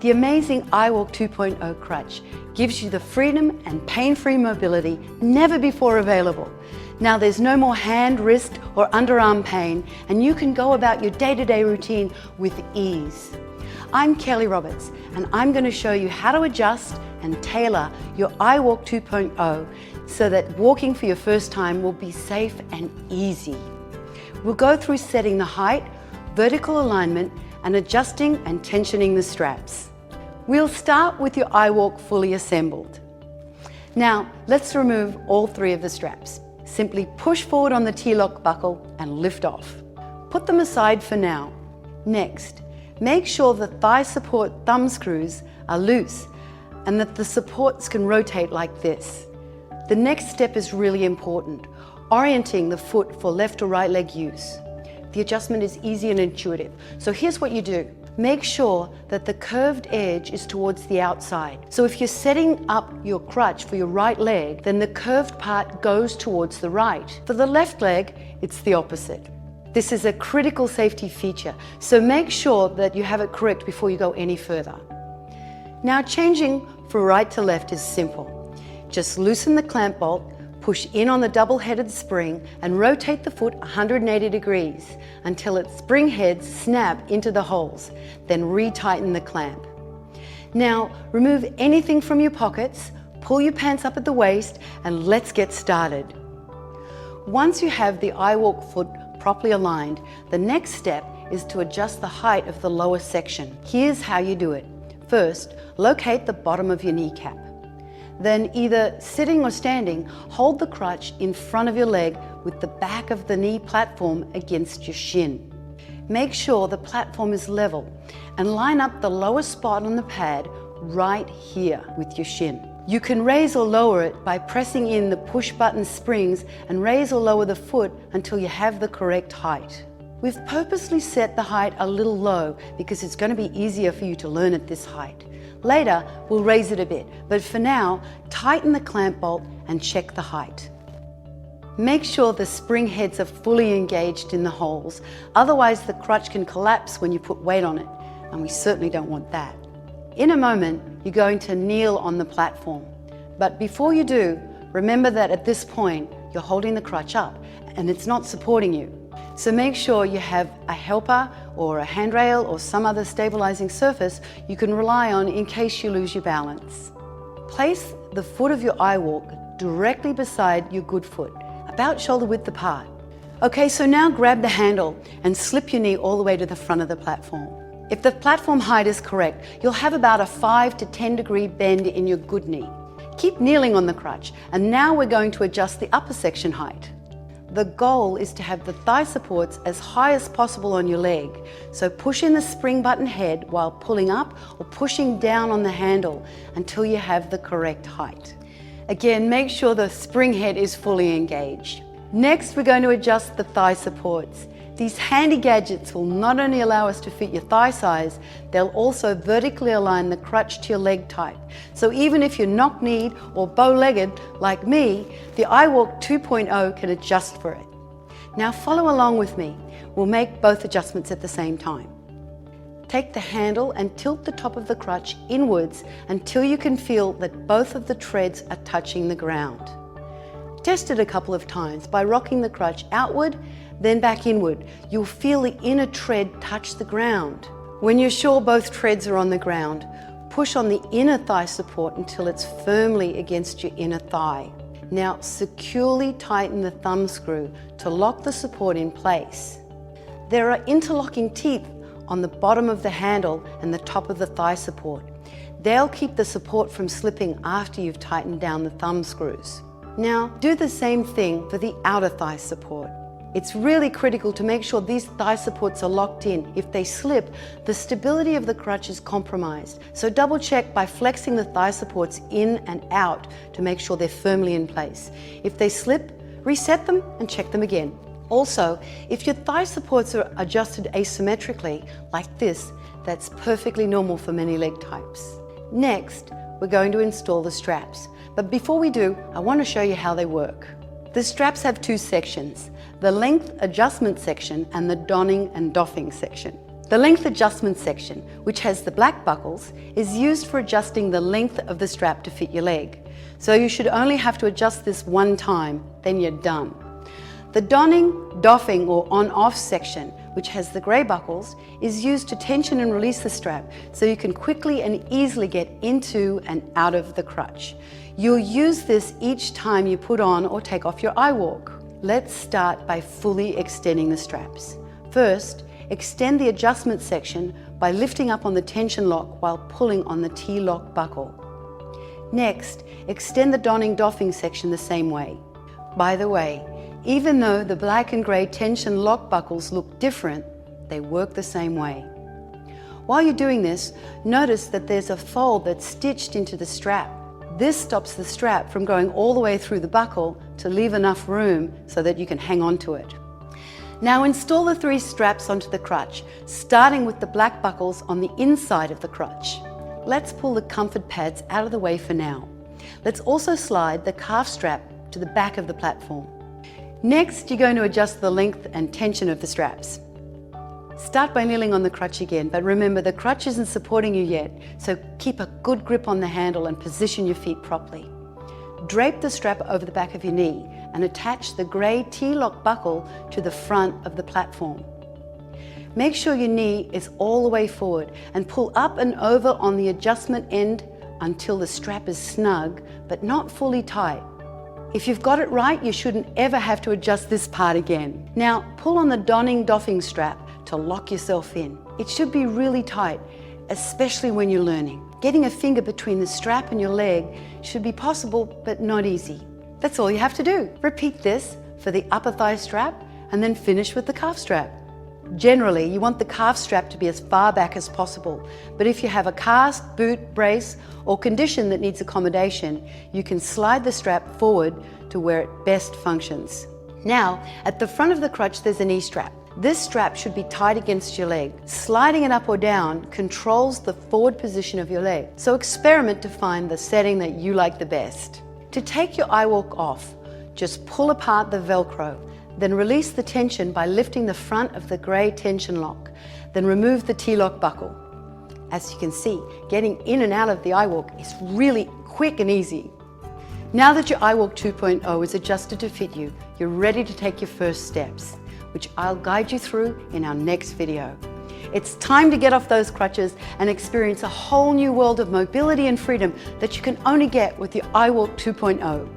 The amazing iWalk 2.0 Crutch gives you the freedom and pain-free mobility never before available. Now there's no more hand, wrist or underarm pain, and you can go about your day-to-day routine with ease. I'm Kelly Roberts, and I'm going to show you how to adjust and tailor your iWalk 2.0 so that walking for your first time will be safe and easy. We'll go through setting the height, vertical alignment, and adjusting and tensioning the straps. We'll start with your iWalk fully assembled. Now, let's remove all three of the straps. Simply push forward on the T-lock buckle and lift off. Put them aside for now. Next, make sure the thigh support thumb screws are loose and that the supports can rotate like this. The next step is really important, orienting the foot for left or right leg use. The adjustment is easy and intuitive. So here's what you do. Make sure that the curved edge is towards the outside. So if you're setting up your crutch for your right leg, then the curved part goes towards the right. For the left leg, it's the opposite. This is a critical safety feature, so make sure that you have it correct before you go any further. Now changing from right to left is simple. Just loosen the clamp bolt, push in on the double-headed spring and rotate the foot 180 degrees until its spring heads snap into the holes, then retighten the clamp. Now remove anything from your pockets, pull your pants up at the waist, and let's get started. Once you have the iWalk foot properly aligned, the next step is to adjust the height of the lower section. Here's how you do it. First, locate the bottom of your kneecap. Then, either sitting or standing, hold the crutch in front of your leg with the back of the knee platform against your shin. Make sure the platform is level and line up the lowest spot on the pad right here with your shin. You can raise or lower it by pressing in the push button springs and raise or lower the foot until you have the correct height. We've purposely set the height a little low because it's going to be easier for you to learn at this height. Later, we'll raise it a bit, but for now, tighten the clamp bolt and check the height. Make sure the spring heads are fully engaged in the holes, otherwise the crutch can collapse when you put weight on it, and we certainly don't want that. In a moment, you're going to kneel on the platform, but before you do, remember that at this point, you're holding the crutch up and it's not supporting you. So make sure you have a helper or a handrail or some other stabilizing surface you can rely on in case you lose your balance. Place the foot of your iWalk directly beside your good foot, about shoulder width apart. Okay, so now grab the handle and slip your knee all the way to the front of the platform. If the platform height is correct, you'll have about a 5 to 10 degree bend in your good knee. Keep kneeling on the crutch, and now we're going to adjust the upper section height. The goal is to have the thigh supports as high as possible on your leg. So push in the spring button head while pulling up or pushing down on the handle until you have the correct height. Again, make sure the spring head is fully engaged. Next, we're going to adjust the thigh supports. These handy gadgets will not only allow us to fit your thigh size, they'll also vertically align the crutch to your leg type. So even if you're knock-kneed or bow-legged like me, the iWalk 2.0 can adjust for it. Now follow along with me. We'll make both adjustments at the same time. Take the handle and tilt the top of the crutch inwards until you can feel that both of the treads are touching the ground. Test it a couple of times by rocking the crutch outward, then back inward. You'll feel the inner tread touch the ground. When you're sure both treads are on the ground, push on the inner thigh support until it's firmly against your inner thigh. Now securely tighten the thumb screw to lock the support in place. There are interlocking teeth on the bottom of the handle and the top of the thigh support. They'll keep the support from slipping after you've tightened down the thumb screws. Now do the same thing for the outer thigh support. It's really critical to make sure these thigh supports are locked in. If they slip, the stability of the crutch is compromised. So double check by flexing the thigh supports in and out to make sure they're firmly in place. If they slip, reset them and check them again. Also, if your thigh supports are adjusted asymmetrically, like this, that's perfectly normal for many leg types. Next, we're going to install the straps. But before we do, I want to show you how they work. The straps have two sections, the length adjustment section and the donning and doffing section. The length adjustment section, which has the black buckles, is used for adjusting the length of the strap to fit your leg. So you should only have to adjust this one time, then you're done. The donning, doffing or on-off section, which has the grey buckles, is used to tension and release the strap so you can quickly and easily get into and out of the crutch. You'll use this each time you put on or take off your eye walk. Let's start by fully extending the straps. First, extend the adjustment section by lifting up on the tension lock while pulling on the T-lock buckle. Next, extend the donning doffing section the same way. By the way, even though the black and grey tension lock buckles look different, they work the same way. While you're doing this, notice that there's a fold that's stitched into the strap. This stops the strap from going all the way through the buckle to leave enough room so that you can hang on to it. Now install the 3 straps onto the crutch, starting with the black buckles on the inside of the crutch. Let's pull the comfort pads out of the way for now. Let's also slide the calf strap to the back of the platform. Next, you're going to adjust the length and tension of the straps. Start by kneeling on the crutch again, but remember the crutch isn't supporting you yet, so keep a good grip on the handle and position your feet properly. Drape the strap over the back of your knee and attach the grey T-lock buckle to the front of the platform. Make sure your knee is all the way forward and pull up and over on the adjustment end until the strap is snug but not fully tight. If you've got it right, you shouldn't ever have to adjust this part again. Now pull on the donning doffing strap to lock yourself in. It should be really tight, especially when you're learning. Getting a finger between the strap and your leg should be possible, but not easy. That's all you have to do. Repeat this for the upper thigh strap and then finish with the calf strap. Generally, you want the calf strap to be as far back as possible, but if you have a cast, boot, brace, or condition that needs accommodation, you can slide the strap forward to where it best functions. Now, at the front of the crutch, there's a knee strap. This strap should be tight against your leg. Sliding it up or down controls the forward position of your leg, so experiment to find the setting that you like the best. To take your eye walk off, just pull apart the Velcro. Then release the tension by lifting the front of the grey tension lock. Then remove the T-lock buckle. As you can see, getting in and out of the eye walk is really quick and easy. Now that your eye walk 2.0 is adjusted to fit you, you're ready to take your first steps, which I'll guide you through in our next video. It's time to get off those crutches and experience a whole new world of mobility and freedom that you can only get with your eye walk 2.0.